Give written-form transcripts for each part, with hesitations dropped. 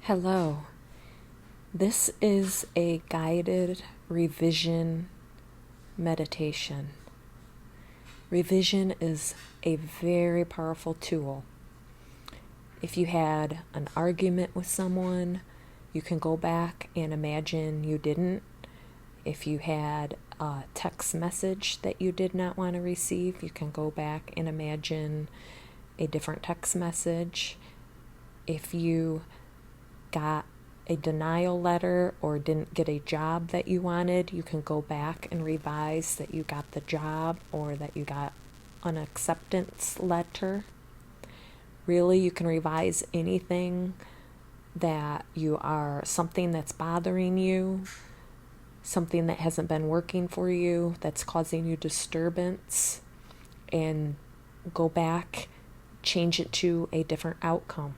Hello. This is a guided revision meditation. Revision is a very powerful tool. If you had an argument with someone, you can go back and imagine you didn't. If you had a text message that you did not want to receive, you can go back and imagine a different text message. If you got a denial letter or didn't get a job that you wanted, you can go back and revise that you got the job or that you got an acceptance letter. Really, you can revise anything that something that's bothering you, something that hasn't been working for you, that's causing you disturbance, and go back, change it to a different outcome.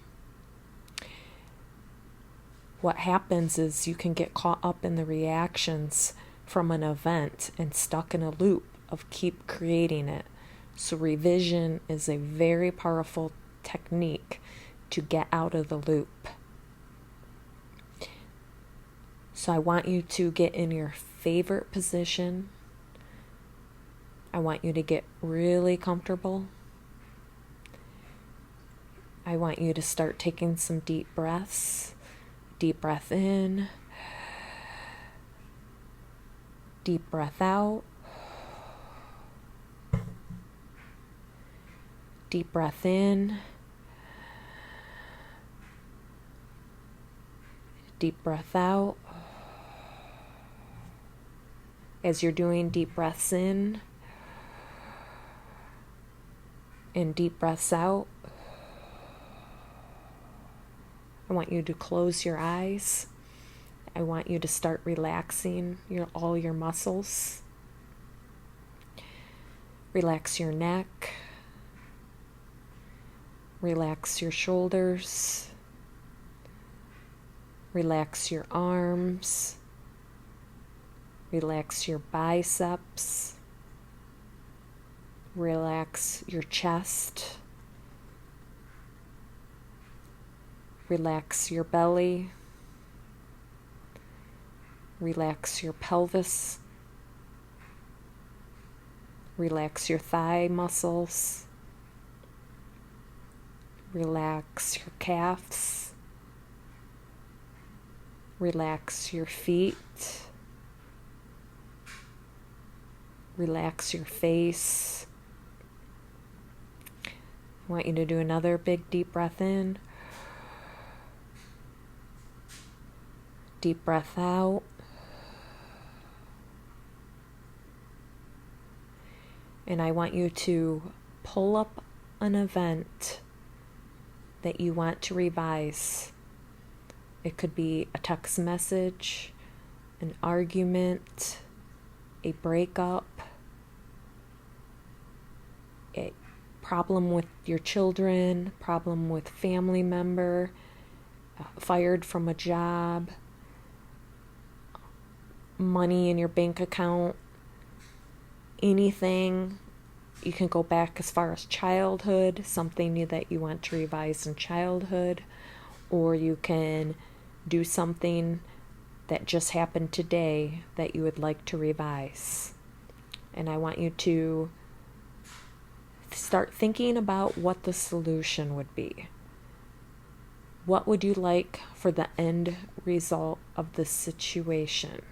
What happens is you can get caught up in the reactions from an event and stuck in a loop of keep creating it. So revision is a very powerful technique to get out of the loop. So I want you to get in your favorite position. I want you to get really comfortable. I want you to start taking some deep breaths. Deep breath in, deep breath out, deep breath in, deep breath out. As you're doing deep breaths in and deep breaths out, I want you to close your eyes. I want you to start relaxing all your muscles. Relax your neck. Relax your shoulders. Relax your arms. Relax your biceps. Relax your chest. Relax your belly. Relax your pelvis. Relax your thigh muscles. Relax your calves. Relax your feet. Relax your face. I want you to do another big deep breath in. Deep breath out. And I want you to pull up an event that you want to revise. It could be a text message, an argument, a breakup, a problem with your children, problem with family member, fired from a job, money in your bank account, anything. You can go back as far as childhood, something that you want to revise in childhood, or you can do something that just happened today that you would like to revise. And I want you to start thinking about what the solution would be. What would you like for the end result of the situation?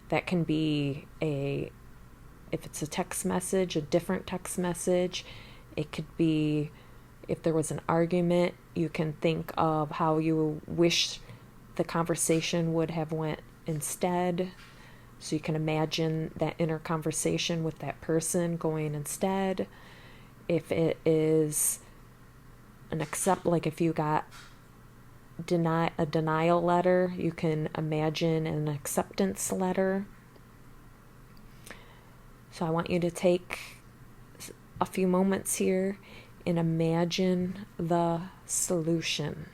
That can be if it's a text message, a different text message. It could be if there was an argument, you can think of how you wish the conversation would have went instead. So you can imagine that inner conversation with that person going instead. If it is like if you got a denial letter, you can imagine an acceptance letter. So I want you to take a few moments here and imagine the solution.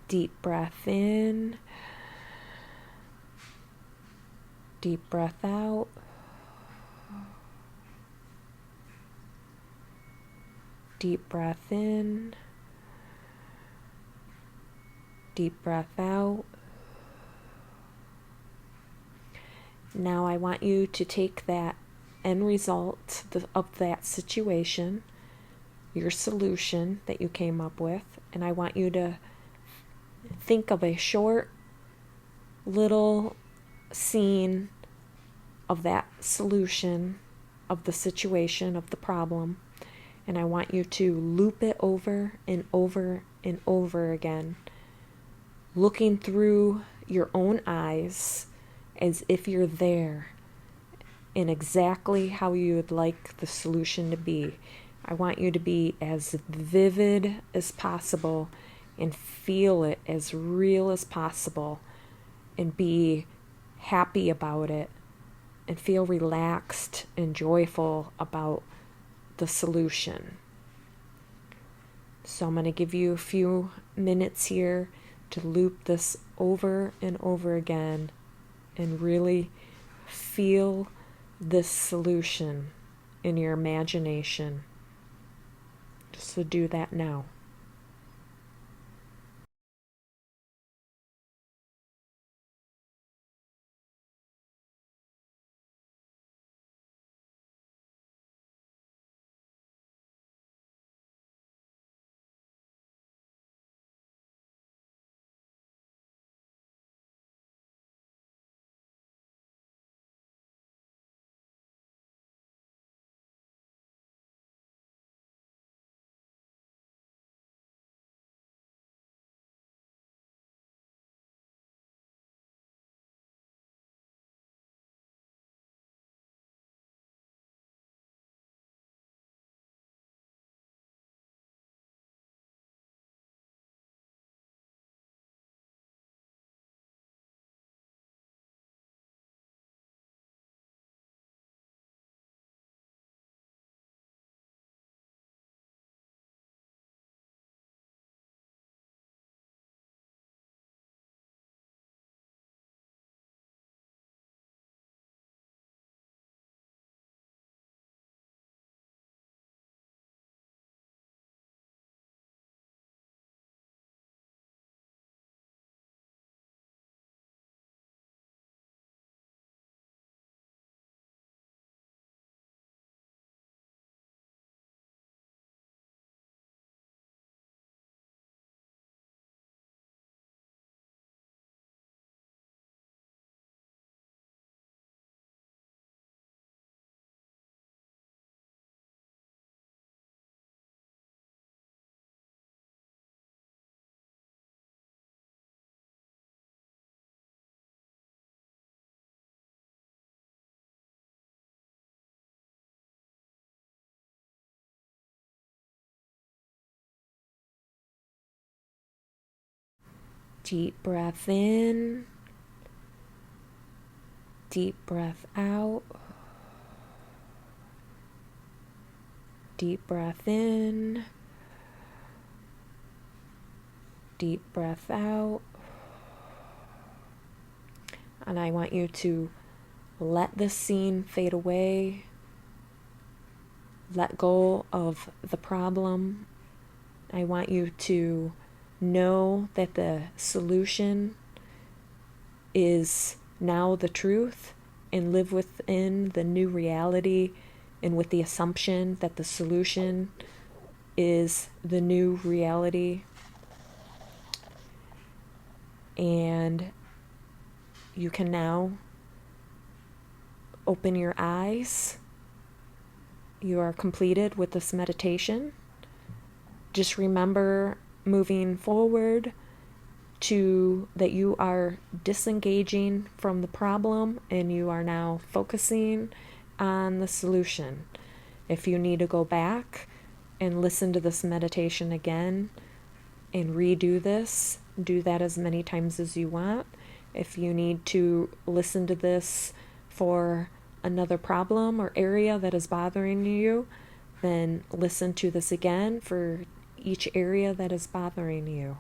Deep breath in. Deep breath out. Deep breath in. Deep breath out. Now I want you to take that end result of that situation, your solution that you came up with, and I want you to think of a short little scene of that solution, of the situation, of the problem, and I want you to loop it over and over and over again, looking through your own eyes as if you're there in exactly how you would like the solution to be. I want you to be as vivid as possible and feel it as real as possible and be happy about it and feel relaxed and joyful about the solution. So I'm going to give you a few minutes here to loop this over and over again and really feel this solution in your imagination. So do that now. Deep breath in. Deep breath out. Deep breath in. Deep breath out. And I want you to let this scene fade away. Let go of the problem. I want you to know that the solution is now the truth and live within the new reality and with the assumption that the solution is the new reality. And you can now open your eyes. You are completed with this meditation. Just remember moving forward to that you are disengaging from the problem and you are now focusing on the solution. If you need to go back and listen to this meditation again and redo this, do that as many times as you want. If you need to listen to this for another problem or area that is bothering you, then listen to this again for each area that is bothering you.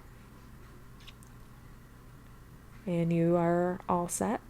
and you are all set.